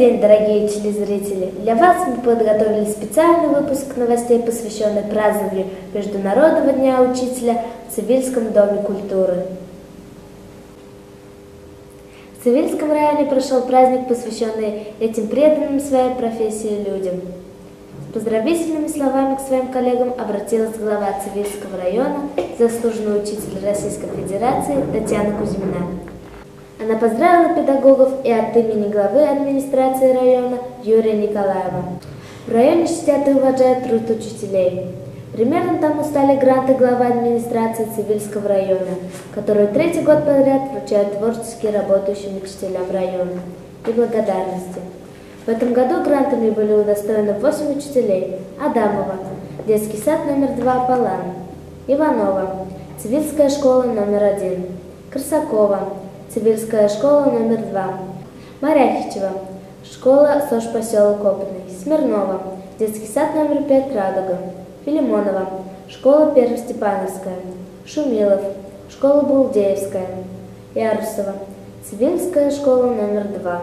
день, дорогие телезрители! Для вас мы подготовили специальный выпуск новостей, посвященный празднованию Международного дня учителя в Цивильском доме культуры. В Цивильском районе прошел праздник, посвященный этим преданным своей профессии людям. С поздравительными словами к своим коллегам обратилась глава Цивильского района, заслуженный учитель Российской Федерации Татьяна Кузьмина. Она поздравила педагогов и от имени главы администрации района Юрия Николаева. В районе чтят и уважают труд учителей. Примером тому стали гранты главы администрации Цивильского района, которые третий год подряд вручают творчески работающим учителям района, и благодарности. В этом году грантами были удостоены 8 учителей: Адамова, детский сад номер 2 Аполлон, Иванова, Цивильская школа номер 1, Корсакова, Цивильская школа номер 2, Маряхичева, школа СОЖ поселок Опытный, Смирнова, детский сад номер 5 Радуга, Филимонова, школа Первостепановская, Шумилов, школа Булдеевская, Ярусова, Цивильская школа номер 2.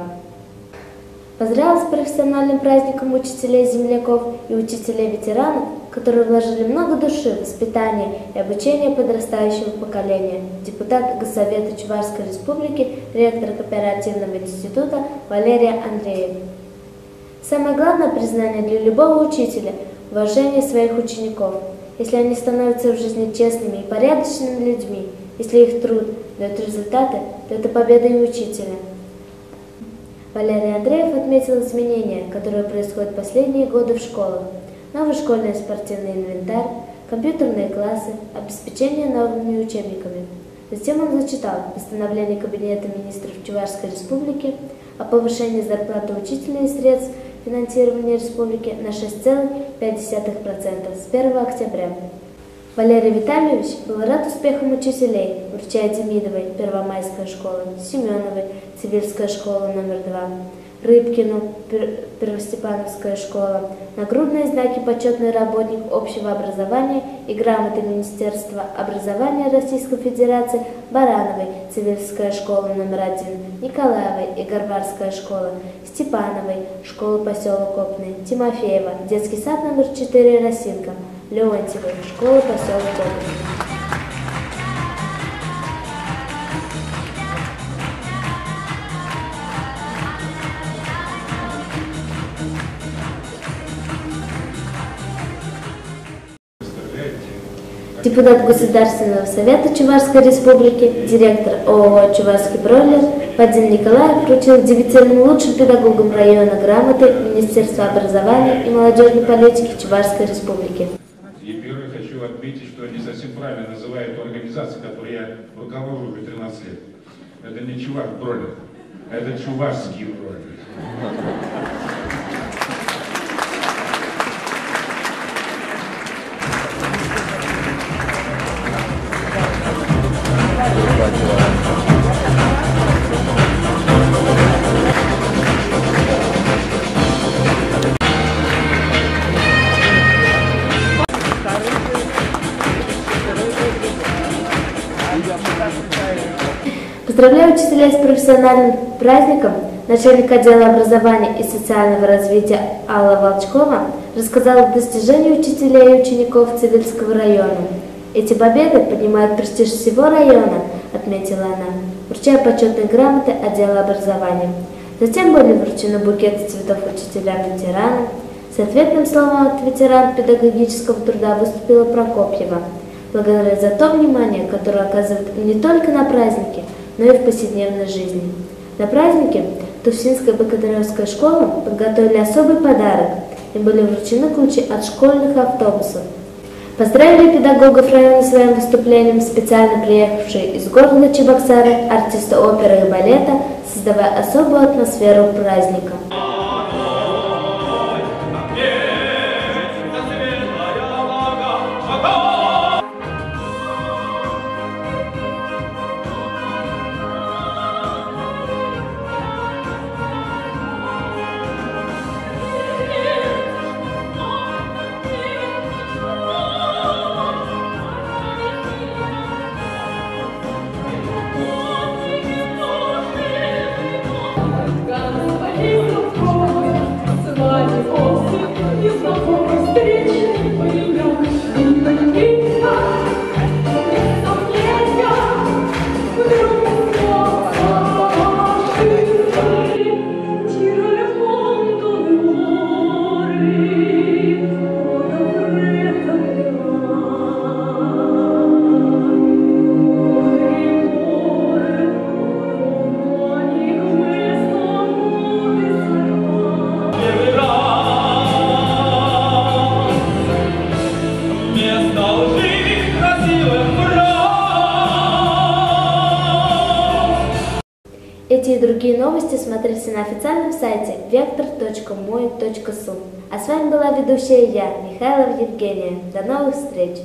Поздравил с профессиональным праздником учителей-земляков и учителей-ветеранов, которые вложили много души в воспитание и обучение подрастающего поколения, депутат Госсовета Чувашской Республики, ректор кооперативного института Валерия Андреева. Самое главное признание для любого учителя – уважение своих учеников. Если они становятся в жизни честными и порядочными людьми, если их труд дает результаты, то это победа и учителя. Валерий Андреев отметил изменения, которые происходят в последние годы в школах. Новый школьный и спортивный инвентарь, компьютерные классы, обеспечение новыми учебниками. Затем он зачитал постановление Кабинета министров Чувашской Республики о повышении зарплаты учителей и средств финансирования республики на 6,5% с 1 октября. Валерий Витальевич был рад успехам учителей, вручая Демидовой, Первомайская школа, Семеновой, Цивильская школа номер 2, Рыбкину, Первостепановская школа, нагрудные знаки «Почетный работник общего образования» и грамоты Министерства образования Российской Федерации Барановой, Цивильская школа номер 1, Николаевой и Горбарская школа, Степановой, школа поселок Опытный, Тимофеева, детский сад номер 4 Росинка, Леонтьевой, школа поселок Опытный. Депутат Государственного совета Чувашской Республики, директор ООО «Чувашский бройлер» Вадим Николаев вручил 9 лучшим педагогам района грамоты Министерства образования и молодежной политики Чувашской Республики. И первое, хочу отметить, что не совсем правильно называют ту организацию, которой я руковожу уже 13 лет. Это не Чуваш бройлер, это Чувашский бройлер. Поздравляю учителей с профессиональным праздником. Начальник отдела образования и социального развития Алла Волчкова рассказала о достижении учителей и учеников Цивильского района. Эти победы поднимают престиж всего района, отметила она, вручая почетные грамоты отдела образования. Затем были вручены букеты цветов учителям-ветеранам. С ответным словом от ветерана педагогического труда выступила Прокопьева, благодаря за то внимание, которое оказывает не только на праздники, но и в повседневной жизни. На празднике Тувсинская богатыревская школа подготовили особый подарок. Им были вручены ключи от школьных автобусов. Поздравили педагогов района своим выступлением специально приехавшие из города Чебоксары артисты оперы и балета, создавая особую атмосферу праздника. и другие новости смотрите на официальном сайте vector.moy.su. А с вами была ведущая я, Михайлова Евгения. До новых встреч!